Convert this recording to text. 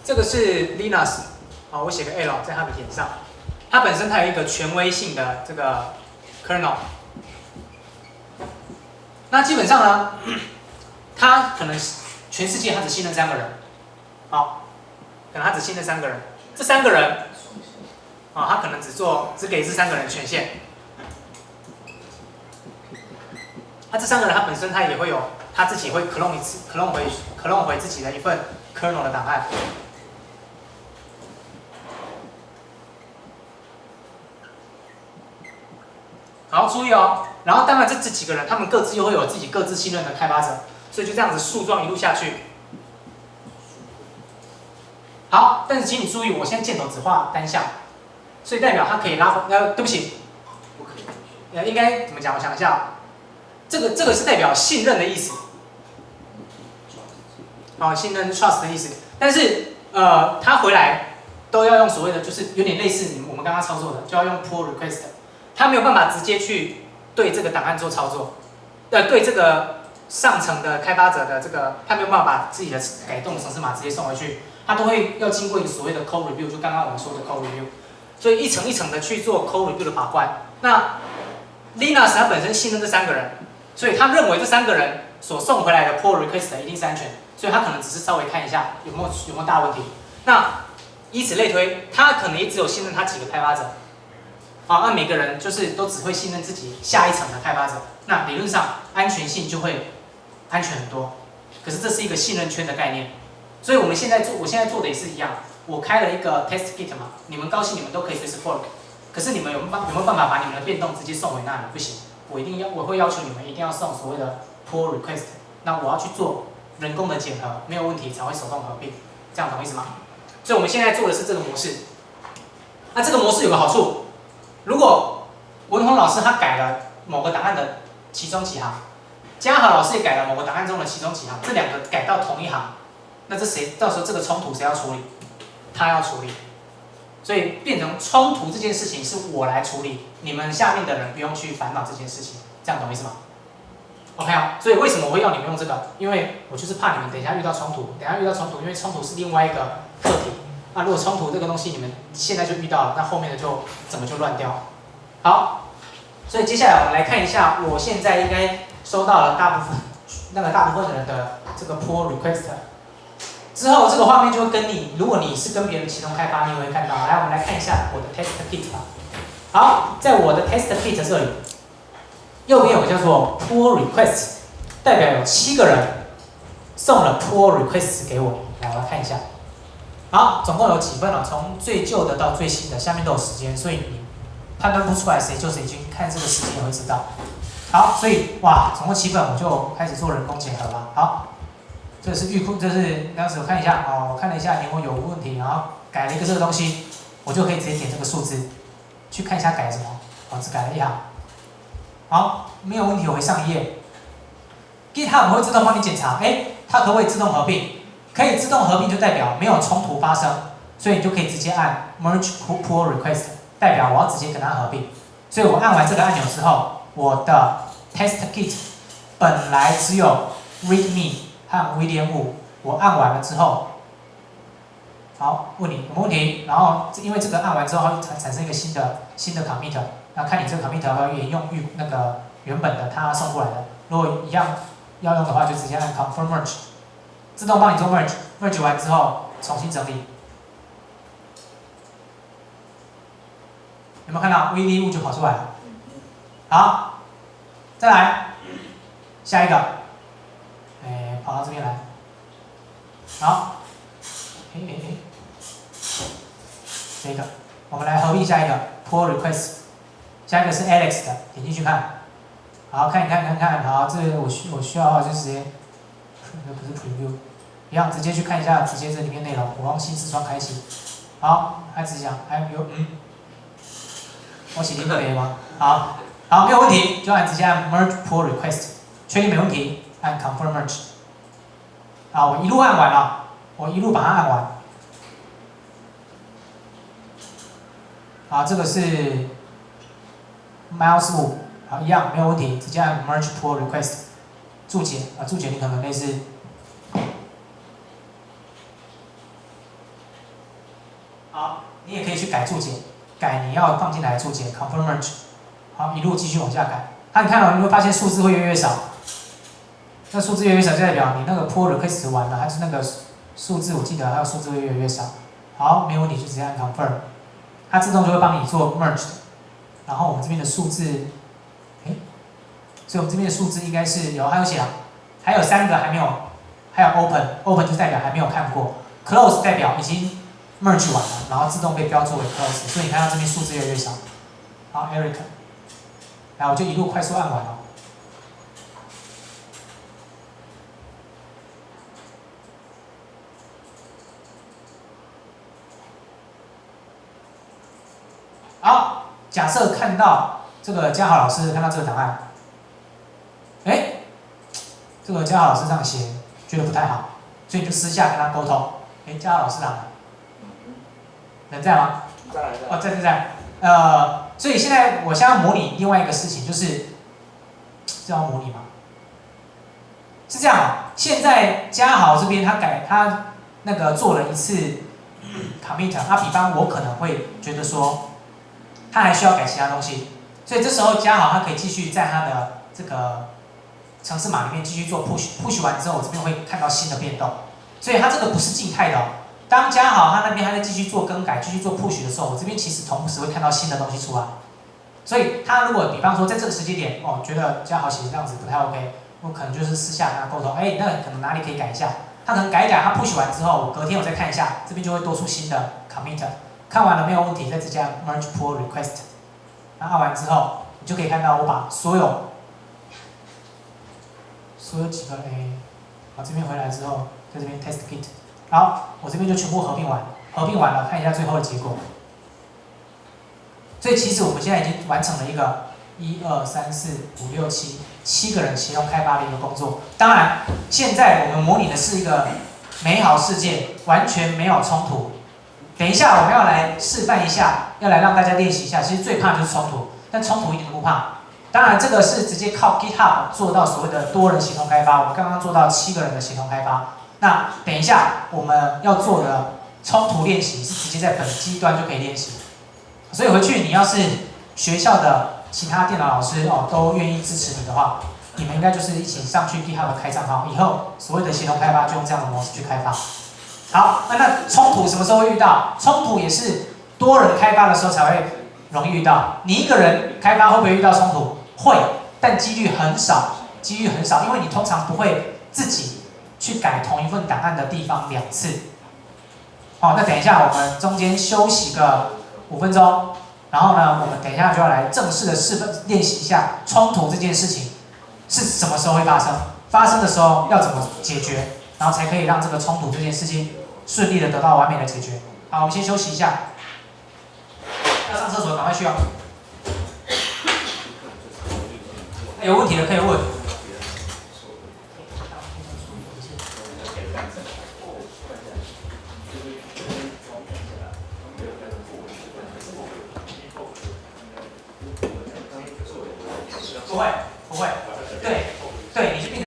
这个是 Linux， 啊，我写个 L 在它的点上，它本身它有一个权威性的这个 kernel。那基本上呢，它可能全世界它只信任3个人，好，可能它只信任3个人，这3个人，啊，他可能只给这3个人权限。那这3个人他本身他也会有他自己会 clone 回自己的一份 kernel 的档案。好，注意哦。然后当然这几个人他们各自又会有自己各自信任的开发者，所以就这样子树状一路下去。好，但是请你注意，我现在箭头只画单向，所以代表它可以拉对不起，不可以。应该怎么讲？我想一下，这个是代表信任的意思。好，信任 trust 的意思。但是他回来都要用所谓的，就是有点类似我们刚刚操作的，就要用 pull request。他没有办法直接去对这个档案做操作，对这个上层的开发者的这个，他没有办法把自己的改动的程式码直接送回去，他都会要经过一个所谓的 code review， 就刚刚我们说的 code review， 所以一层一层的去做 code review 的把关。那 Linux 它本身信任这3个人，所以他认为这3个人所送回来的 pull request 一定是安全，所以他可能只是稍微看一下有没有大问题。那以此类推，他可能也只有信任他几个开发者。好，那每个人就是都只会信任自己下一层的开发者，那理论上安全性就会安全很多。可是这是一个信任圈的概念，所以我现在做的也是一样，我开了一个 test kit 嘛，你们高兴你们都可以随时 fork， 可是你们有没有办法把你们的变动直接送回那里？不行，我会要求你们一定要送所谓的 pull request， 那我要去做人工的检核，没有问题才会手动合并，这样懂意思吗？所以我们现在做的是这个模式，那这个模式有个好处。如果文宏老师他改了某个档案的其中几行，嘉豪老师也改了某个档案中的其中几行，这2个改到同一行，那到时候这个冲突谁要处理？他要处理，所以变成冲突这件事情是我来处理，你们下面的人不用去烦恼这件事情，这样懂意思吗 ？OK 啊，所以为什么我会要你们用这个？因为我就是怕你们等一下遇到冲突，因为冲突是另外一个课题。那如果冲突这个东西你们现在就遇到了，那后面的就整个就乱掉。好，所以接下来我们来看一下，我现在应该收到了大部分人的这个 pull request。之后这个画面就会跟你，如果你是跟别人协同开发，你也会看到。来，我们来看一下我的 test kit 吧。好，在我的 test kit 这里，右边有个叫做 pull request， 代表有7个人送了 pull request 给我。来，我来看一下。好，总共有几份了？从最旧的到最新的，下面都有时间，所以你判断不出来谁救谁军，看这个时间也会知道。好，所以哇，总共7份，我就开始做人工检核了。好，这是预库，这是当时我看一下哦，我看了一下联盟有问题，然后改了一个这个东西，我就可以直接点这个数字，去看一下改什么。哦，只改了1行。好，没有问题，我回上一页。GitHub 会自动帮你检查，它可不可以自动合并？可以自动合并就代表没有冲突发生，所以你就可以直接按 merge pull request， 代表我要直接跟它合并。所以我按完这个按钮之后，我的 test kit 本来只有 readme 和 VDM5， 我按完了之后，好，问你有没有问题？然后因为这个按完之后，它会产生一个新的 commit， 那看你这个 commit 要不要沿用那个原本的它送过来的。如果一样要用的话，就直接按 confirm merge。自动帮你做 merge 完之后重新整理，有没有看到 VD5 就跑出来了？好，再来下一个，跑到这边来，好，这个我们来合并下一个 pull request， 下一个是 Alex 的，点进去看，好，看，好，这个我需要的话就直接，这不是 preview。一样，直接去看一下，直接这里面内容，我用新视窗开启。好，开始讲，我写进这里吗？好，没有问题，就直接按 merge pull request， 确定没问题，按 confirm merge。好，我一路按完了，我一路把它按完。好，这个是 mouse 5，好，一样没有问题，直接按 merge pull request。注解你可能类似。好，你也可以去改注解，改你要放进来的注解 confirm merge。好，一路继续往下改。你看哦，你会发现数字会越来越少。那数字越来越少，就代表你那个 pull request 完了，还是那个数字，我记得还有数字会越来越少。好，没有问题，就直接按 confirm， 它自动就会帮你做 merge。然后我们这边的数字，所以我们这边的数字应该是有，还有写啊，还有3个还没有，还有 open 就代表还没有看过 ，close 代表已经 merge 完了，然后自动被标注为 close， 所以你看到这边数字越来越少。好 ，Eric， 然后我就一路快速按完了。好，假设看到这个嘉豪老师看到这个档案，这个嘉豪老师这样写，觉得不太好，所以你就私下跟他沟通。嘉豪老师哪来？人在吗？在。哦，在。所以现在我现在要模拟另外一个事情，就是这要模拟吗？是这样，现在嘉豪这边他那个做了一次 commit， 比方我可能会觉得说，他还需要改其他东西，所以这时候嘉豪他可以继续在他的这个程式码里面继续做 push 完之后，我这边会看到新的变动，所以它这个不是静态的哦。当嘉豪他那边还在继续做更改、继续做 push 的时候，我这边其实同时会看到新的东西出来。所以他如果比方说在这个时间点，觉得嘉豪写这样子不太 OK， 我可能就是私下跟他沟通，那可能哪里可以改一下。他可能改一改，他 push 完之后，隔天我再看一下，这边就会多出新的 commit， 看完了没有问题，再直接按 merge pull request， 那按完之后，你就可以看到我把所有几个这边回来之后，在这边 test kit， 好，我这边就全部合并完了，看一下最后的结果。所以其实我们现在已经完成了一个1、2、3、4、5、6、7个人协同开发的一个工作。当然，现在我们模拟的是一个美好世界，完全没有冲突。等一下我们要来示范一下，要来让大家练习一下。其实最怕就是冲突，但冲突一点都不怕。当然，这个是直接靠 GitHub 做到所谓的多人协同开发。我们刚刚做到7个人的协同开发。那等一下我们要做的冲突练习是直接在本机端就可以练习。所以回去你要是学校的其他电脑老师都愿意支持你的话，你们应该就是一起上去 GitHub 开账号，以后所谓的协同开发就用这样的模式去开发。好，那冲突什么时候会遇到？冲突也是多人开发的时候才会容易遇到。你一个人开发会不会遇到冲突？会，但几率很少，因为你通常不会自己去改同一份档案的地方2次。好，那等一下我们中间休息个5分钟，然后呢，我们等一下就要来正式的练习一下冲突这件事情是什么时候会发生，发生的时候要怎么解决，然后才可以让这个冲突这件事情顺利的得到完美的解决。好，我们先休息一下，要上厕所赶快去哦。有问题的可以问。不会，对，